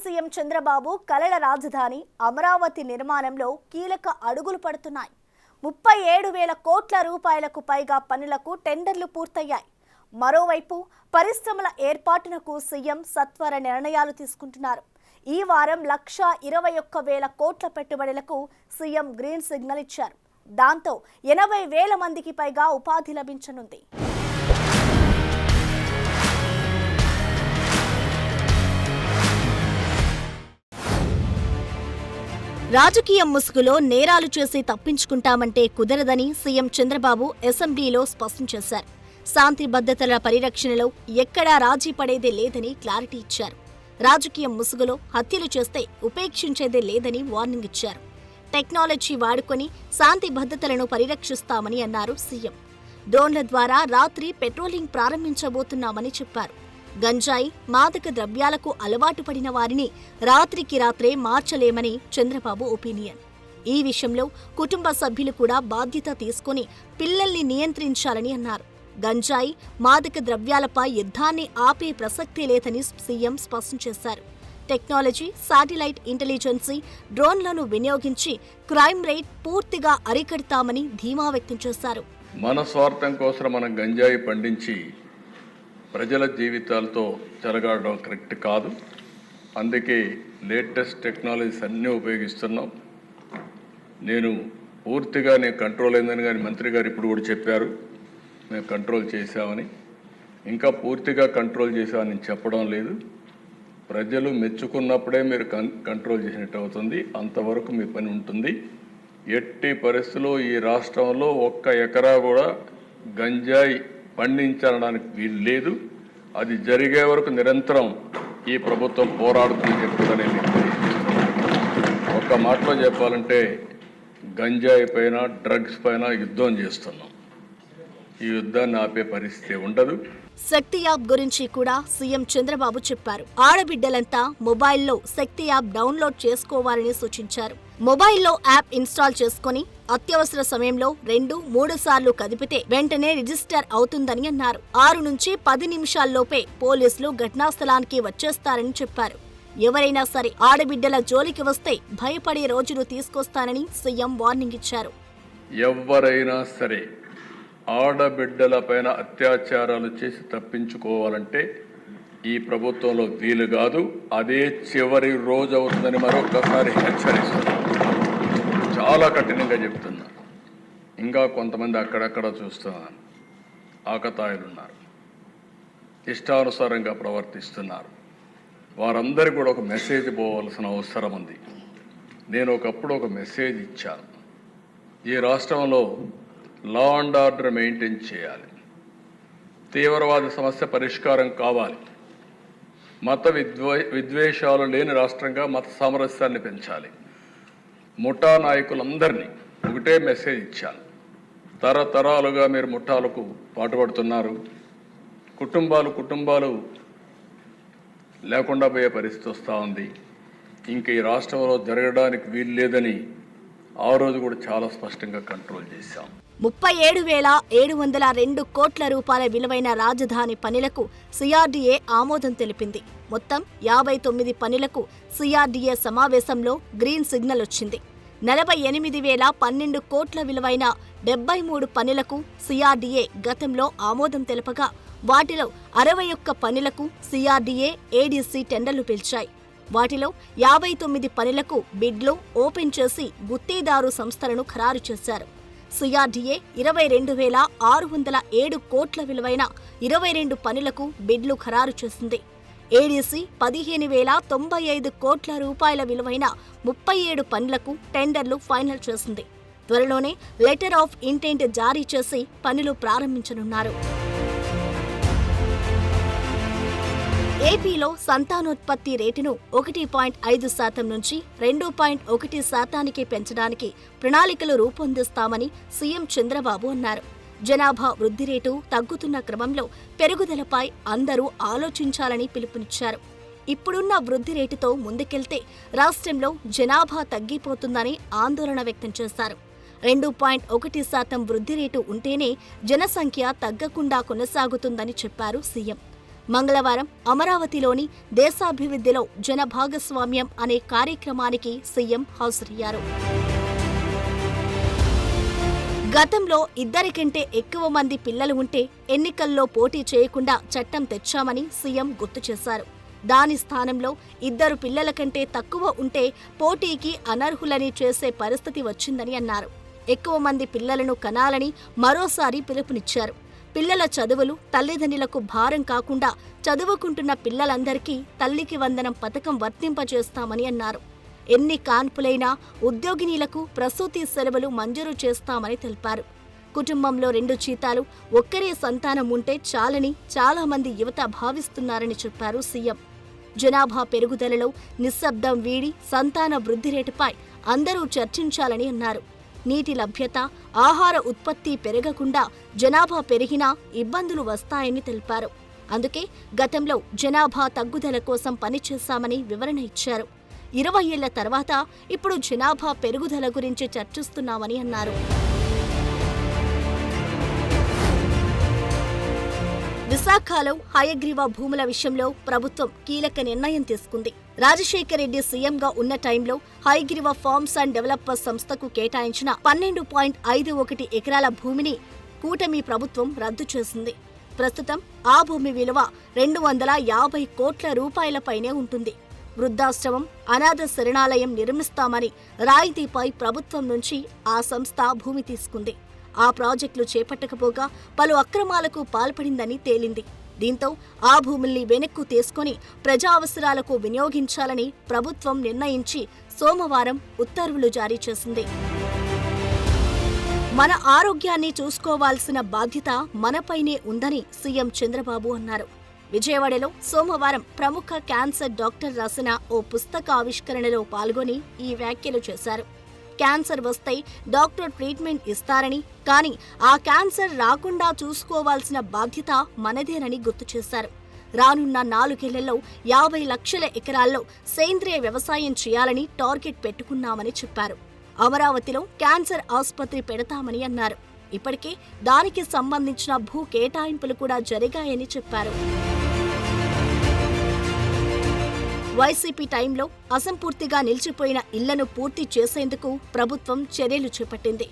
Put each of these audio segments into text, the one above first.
CM Chandrababu కలల రాజధాని అమరావతి నిర్మాణంలో కీలక అడుగులు పడుతున్నాయి. 37,000 కోట్ల రూపాయలకు పైగా పనులకు టెండర్లు పూర్తయ్యాయి. మరోవైపు పరిశ్రమల ఏర్పాటునకు సీఎం సత్వర నిర్ణయాలు తీసుకుంటున్నారు. ఈ వారం 1,21,000 కోట్ల పెట్టుబడులకు సీఎం గ్రీన్ సిగ్నల్ ఇచ్చారు. దాంతో 80,000 మందికి పైగా ఉపాధి లభించనుంది. రాజకీయ ముసుగులో నేరాలు చేసి తప్పించుకుంటామంటే కుదరదని సీఎం చంద్రబాబు అసెంబ్లీలో స్పష్టం చేశారు. శాంతి భద్రతల పరిరక్షణలో ఎక్కడా రాజీ పడేదే లేదని క్లారిటీ ఇచ్చారు. రాజకీయ ముసుగులో హత్యలు చేస్తే ఉపేక్షించేదే లేదని వార్నింగ్ ఇచ్చారు. టెక్నాలజీ వాడుకొని శాంతి భద్రతలను పరిరక్షిస్తామని అన్నారు సీఎం. డ్రోన్ల ద్వారా రాత్రి పెట్రోలింగ్ ప్రారంభించబోతున్నామని చెప్పారు. గంజాయి, మాదక ద్రవ్యాలకు అలవాటు పడిన వారిని రాత్రికి రాత్రే మార్చలేమని చంద్రబాబు ఒపీనియన్. ఈ విషయంలో కుటుంబ సభ్యులు కూడా బాధ్యత తీసుకుని పిల్లల్ని నియంత్రించాలని అన్నారు. గంజాయి, మాదక ద్రవ్యాలపై యుద్ధాన్ని ఆపే ప్రసక్తే లేదని సీఎం స్పష్టం చేశారు. టెక్నాలజీ, శాటిలైట్ ఇంటెలిజెన్సీ, డ్రోన్లను వినియోగించి క్రైమ్ రేట్ పూర్తిగా అరికడతామని ధీమా వ్యక్తం చేశారు. మన స్వార్థం కోసం మనం గంజాయి పండించి ప్రజల జీవితాలతో చెలగాడడం కరెక్ట్ కాదు. అందుకే లేటెస్ట్ టెక్నాలజీస్ అన్నీ ఉపయోగిస్తున్నాం. నేను కంట్రోల్ అయిందని కానీ మంత్రి గారు ఇప్పుడు కూడా చెప్పారు, మేము కంట్రోల్ చేశామని. ఇంకా పూర్తిగా కంట్రోల్ చేశామని చెప్పడం లేదు. ప్రజలు మెచ్చుకున్నప్పుడే మీరు కంట్రోల్ చేసినట్టు అవుతుంది. అంతవరకు మీ పని ఉంటుంది. ఎట్టి పరిస్థితుల్లో ఈ రాష్ట్రంలో 1 ఎకరా కూడా గంజాయి పండించడానికి వీలు లేదు. అది జరిగే వరకు నిరంతరం ఈ ప్రభుత్వం పోరాడుతుందని చెప్పుదని ఒక్క మాటలో చెప్పాలంటే గంజాయి పైన, డ్రగ్స్ పైన యుద్ధం చేస్తున్నాం. ఈ యుద్ధాన్ని ఆపే పరిస్థితి ఉండదు. శక్తి యాప్ గురించి కూడా సీఎం చంద్రబాబు చెప్పారు. ఆడబిడ్డలంతా మొబైల్లో శక్తి యాప్ డౌన్లోడ్ చేసుకోవాలని సూచించారు. మొబైల్లో యాప్ ఇన్స్టాల్ చేసుకుని అత్యవసర సమయంలో 2-3 సార్లు కదిపితే వెంటనే రిజిస్టర్ అవుతుందని అన్నారు. 6 నుంచి 10 నిమిషాల్లోపే పోలీసులు ఘటనా స్థలానికి వచ్చేస్తారని చెప్పారు. ఎవరైనా సరే ఆడబిడ్డల జోలికి వస్తే భయపడే రోజులు తీసుకొస్తానని సీఎం వార్నింగ్ ఇచ్చారు. ఎవరైనా సరే ఆడబిడ్డల పైన అత్యాచారాలు చేసి తప్పించుకోవాలంటే ఈ ప్రభుత్వంలో వీలు కాదు. అదే చివరి రోజు అవుతుందని మరొకసారి హెచ్చరిస్తున్నాను. చాలా కఠినంగా చెప్తున్నా. ఇంకా కొంతమంది అక్కడక్కడ చూస్తున్నాను, ఆకతాయిలున్నారు, ఇష్టానుసారంగా ప్రవర్తిస్తున్నారు. వారందరికీ కూడా ఒక మెసేజ్ పోవాల్సిన అవసరం ఉంది. నేను ఒకప్పుడు ఒక మెసేజ్ ఇచ్చాను. ఈ రాష్ట్రంలో లా అండ్ ఆర్డర్ మెయింటైన్ చేయాలి. తీవ్రవాద సమస్య పరిష్కారం కావాలి. మత విద్వేషాలు లేని రాష్ట్రంగా మత సామరస్యాన్ని పెంచాలి. ముఠా నాయకులందరినీ ఒకటే మెసేజ్ ఇచ్చాను. తరతరాలుగా మీరు ముఠాలకు పాటుపడుతున్నారు. కుటుంబాలు లేకుండా పోయే పరిస్థితి వస్తూ ఉంది. ఇంక ఈ రాష్ట్రంలో జరగడానికి వీలు లేదని ఆ రోజు కూడా చాలా స్పష్టంగా కంట్రోల్ చేశాం. 37,702 కోట్ల రూపాయల విలువైన రాజధాని పనులకు సిఆర్డీఏ ఆమోదం తెలిపింది. మొత్తం 59 పనులకు సిఆర్డీఏ సమావేశంలో గ్రీన్ సిగ్నల్ వచ్చింది. 48,012 కోట్ల విలువైన 73 పనులకు సిఆర్డీఏ గతంలో ఆమోదం తెలపగా వాటిలో 61 పనులకు సిఆర్డీఏ, ఏడీసీ టెండర్లు పిలిచాయి. వాటిలో 59 పనులకు బిడ్లు ఓపెన్ చేసి గుత్తేదారు సంస్థలను ఖరారు చేశారు. సిఆర్డీఏ 22,607 కోట్ల విలువైన 22 పనులకు బిడ్లు ఖరారు చేసింది. ఏడీసీ 15,095 కోట్ల రూపాయల విలువైన 37 పనులకు టెండర్లు ఫైనల్ చేసింది. త్వరలోనే లెటర్ ఆఫ్ ఇంటెంట్ జారీ చేసి పనులు ప్రారంభించనున్నారు. ఏపీలో సంతానోత్పత్తి రేటును 1.5% నుంచి 2.1% పెంచడానికి ప్రణాళికలు రూపొందిస్తామని సీఎం చంద్రబాబు అన్నారు. జనాభా వృద్ధి రేటు తగ్గుతున్న క్రమంలో పెరుగుదలపై అందరూ ఆలోచించాలని పిలుపునిచ్చారు. ఇప్పుడున్న వృద్ధి రేటుతో ముందుకెళ్తే రాష్ట్రంలో జనాభా తగ్గిపోతుందని ఆందోళన వ్యక్తం చేశారు. 2.1% వృద్ధి రేటు ఉంటేనే జనసంఖ్య తగ్గకుండా కొనసాగుతుందని చెప్పారు సీఎం. మంగళవారం అమరావతిలోని దేశాభివృద్ధిలో జన భాగస్వామ్యం అనే కార్యక్రమానికి సీఎం హాజరయ్యారు. గతంలో 2 కంటే ఎక్కువ మంది పిల్లలు ఉంటే ఎన్నికల్లో పోటీ చేయకుండా చట్టం తెచ్చామని సీఎం గుర్తు చేశారు. దాని స్థానంలో 2 పిల్లల కంటే తక్కువ ఉంటే పోటీకి అనర్హులని చేసే పరిస్థితి వచ్చిందని అన్నారు. ఎక్కువ మంది పిల్లలను కనాలని మరోసారి పిలుపునిచ్చారు. పిల్లల చదువులు తల్లిదండ్రులకు భారం కాకుండా చదువుకుంటున్న పిల్లలందరికీ తల్లికి వందనం పథకం వర్తింపజేస్తామని అన్నారు. ఎన్ని కాన్పులైనా ఉద్యోగినీలకు ప్రసూతి సెలవులు మంజూరు చేస్తామని తెలిపారు. కుటుంబంలో 2 జీతాలు ఒక్కరే సంతానం ఉంటే చాలని చాలా మంది యువత భావిస్తున్నారని చెప్పారు సీఎం. జనాభా పెరుగుదలలో నిశ్శబ్దం వీడి సంతాన వృద్ధి రేటుపై అందరూ చర్చించాలని అన్నారు. నీటి లభ్యత, ఆహార ఉత్పత్తి పెరగకుండా జనాభా పెరిగినా ఇబ్బందులు వస్తాయని తెలిపారు. అందుకే గతంలో జనాభా తగ్గుదల కోసం పనిచేశామని వివరణ ఇచ్చారు. 20 ఏళ్ల తర్వాత ఇప్పుడు జనాభా పెరుగుదల గురించి చర్చిస్తున్నామని అన్నారు. విశాఖలో హయగ్రీవ భూముల విషయంలో ప్రభుత్వం కీలక నిర్ణయం తీసుకుంది. రాజశేఖర్ రెడ్డి సీఎంగా ఉన్న టైంలో హయగ్రీవ ఫార్మ్స్ అండ్ డెవలపర్స్ సంస్థకు కేటాయించిన 12.51 ఎకరాల భూమిని కూటమి ప్రభుత్వం రద్దు చేసింది. ప్రస్తుతం ఆ భూమి విలువ 250 కోట్ల రూపాయలపైనే ఉంటుంది. వృద్ధాశ్రమం, అనాథ శరణాలయం నిర్మిస్తామని రాయితీపై ప్రభుత్వం నుంచి ఆ సంస్థ భూమి తీసుకుంది. ఆ ప్రాజెక్టులు చేపట్టకపోగా పలు అక్రమాలకు పాల్పడిందని తేలింది. దీంతో ఆ భూముల్ని వెనక్కు తీసుకుని ప్రజా అవసరాలకు వినియోగించాలని ప్రభుత్వం నిర్ణయించి సోమవారం ఉత్తర్వులు జారీ చేసింది. మన ఆరోగ్యాన్ని చూసుకోవాల్సిన బాధ్యత మనపైనే ఉందని సీఎం చంద్రబాబు అన్నారు. విజయవాడలో సోమవారం ప్రముఖ క్యాన్సర్ డాక్టర్ రాసిన ఓ పుస్తక ఆవిష్కరణలో పాల్గొని ఈ వ్యాఖ్యలు చేశారు. క్యాన్సర్ వస్తే డాక్టర్ ట్రీట్మెంట్ ఇస్తారని, కానీ ఆ క్యాన్సర్ రాకుండా చూసుకోవాల్సిన బాధ్యత మనదేనని గుర్తు చేశారు. రానున్న 4 ఏళ్లలో 50 లక్షల ఎకరాల్లో సేంద్రియ వ్యవసాయం చేయాలని టార్గెట్ పెట్టుకున్నామని చెప్పారు. అమరావతిలో క్యాన్సర్ ఆసుపత్రి పెడతామని అన్నారు. ఇప్పటికే దానికి సంబంధించిన భూ కేటాయింపులు కూడా జరిగాయని చెప్పారు. వైసీపీ టైంలో అసంపూర్తిగా నిలిచిపోయిన ఇళ్లను పూర్తి చేసేందుకు ప్రభుత్వం చర్యలు చేపట్టింది.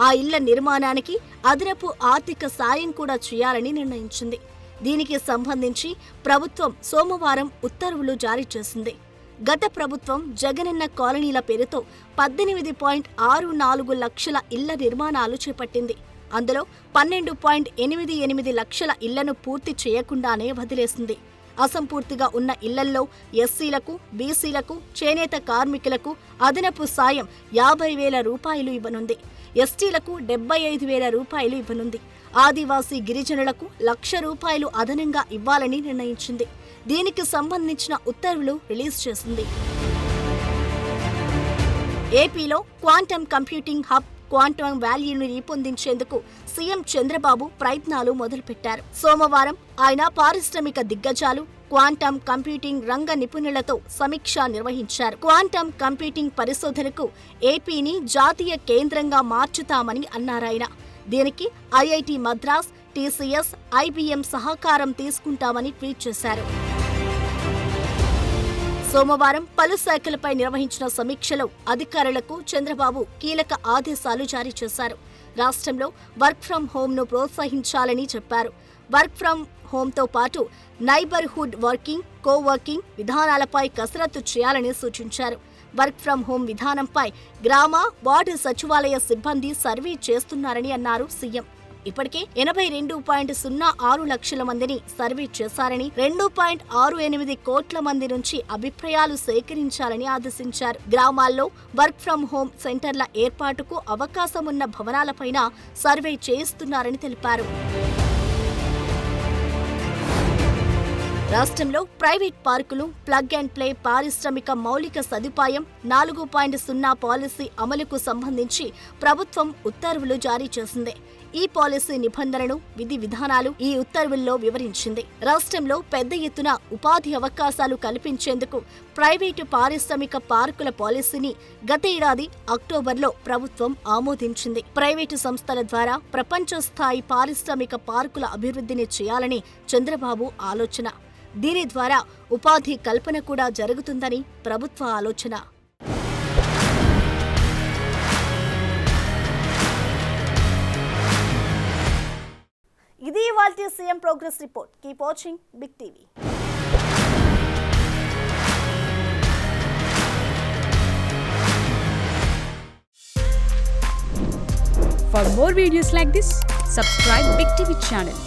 ఆ ఇళ్ల నిర్మాణానికి అదనపు ఆర్థిక సాయం కూడా చేయాలని నిర్ణయించింది. దీనికి సంబంధించి ప్రభుత్వం సోమవారం ఉత్తర్వులు జారీ చేసింది. గత ప్రభుత్వం జగనన్న కాలనీల పేరుతో 18.64 లక్షల ఇళ్ల నిర్మాణాలు చేపట్టింది. అందులో 12.88 లక్షల ఇళ్లను పూర్తి చేయకుండానే వదిలేసింది. అసంపూర్తిగా ఉన్న ఇళ్లల్లో ఎస్సీలకు, బీసీలకు, చేనేత కార్మికులకు అదనపు సాయం 50,000 రూపాయలు ఇవ్వనుంది. ఎస్టీలకు 75,000 రూపాయలు ఇవ్వనుంది. ఆదివాసీ గిరిజనులకు 1,00,000 రూపాయలు అదనంగా ఇవ్వాలని నిర్ణయించింది. దీనికి సంబంధించిన ఉత్తర్వులు రిలీజ్ చేసింది. ఏపీలో క్వాంటమ్ కంప్యూటింగ్ హబ్, క్వాంటమ్ వాల్యూను రూపొందించేందుకు సీఎం చంద్రబాబు ప్రయత్నాలు మొదలుపెట్టారు. సోమవారం ఆయన పారిశ్రామిక దిగ్గజాలు, క్వాంటమ్ కంప్యూటింగ్ రంగ నిపుణులతో సమీక్ష నిర్వహించారు. క్వాంటమ్ కంప్యూటింగ్ పరిశోధనకు ఏపీని జాతీయ కేంద్రంగా మార్చుతామని అన్నారాయన. దీనికి ఐఐటి మద్రాస్, టీసీఎస్, ఐబీఎం సహకారం తీసుకుంటామని ట్వీట్ చేశారు. సోమవారం పలు శాఖలపై నిర్వహించిన సమీక్షలో అధికారులకు చంద్రబాబు కీలక ఆదేశాలు జారీ చేశారు. రాష్ట్రంలో వర్క్ ఫ్రం హోంను ప్రోత్సహించాలని చెప్పారు. వర్క్ ఫ్రం హోంతో పాటు నైబర్హుడ్ వర్కింగ్, కోవర్కింగ్ విధానాలపై కసరత్తు చేయాలని సూచించారు. వర్క్ ఫ్రం హోం విధానంపై గ్రామ, వార్డు సచివాలయ సిబ్బంది సర్వే చేస్తున్నారని అన్నారు సీఎం. ఇప్పటికే 82.06 లక్షల మందిని సర్వే చేశారని, 2.68 కోట్ల మంది నుంచి అభిప్రాయాలు సేకరించాలని ఆదేశించారు. గ్రామాల్లో వర్క్ ఫ్రం హోం సెంటర్ల ఏర్పాటుకు అవకాశం ఉన్న భవనాలపైన సర్వే చేయిస్తున్నారని తెలిపారు. రాష్ట్రంలో ప్రైవేట్ పార్కులు, ప్లగ్ అండ్ ప్లే పారిశ్రామిక మౌలిక సదుపాయం 4.0 పాలసీ అమలుకు సంబంధించి ప్రభుత్వం ఉత్తర్వులు జారీ చేసింది. ఈ పాలసీ నిబంధనలు, విధి విధానాలు ఈ ఉత్తర్వుల్లో వివరించింది. రాష్ట్రంలో పెద్ద ఎత్తున ఉపాధి అవకాశాలు కల్పించేందుకు ప్రైవేటు పారిశ్రామిక పార్కుల పాలసీని గత ఏడాది అక్టోబర్లో ప్రభుత్వం ఆమోదించింది. ప్రైవేటు సంస్థల ద్వారా ప్రపంచ స్థాయి పారిశ్రామిక పార్కుల అభివృద్ధిని చేయాలని చంద్రబాబు ఆలోచన. దీని ద్వారా ఉపాధి కల్పన కూడా జరుగుతుందని ప్రభుత్వ ఆలోచన. ఇది ఇవాల్టి CM progress report. Keep watching big TV. For more videos like this, subscribe Big TV channel.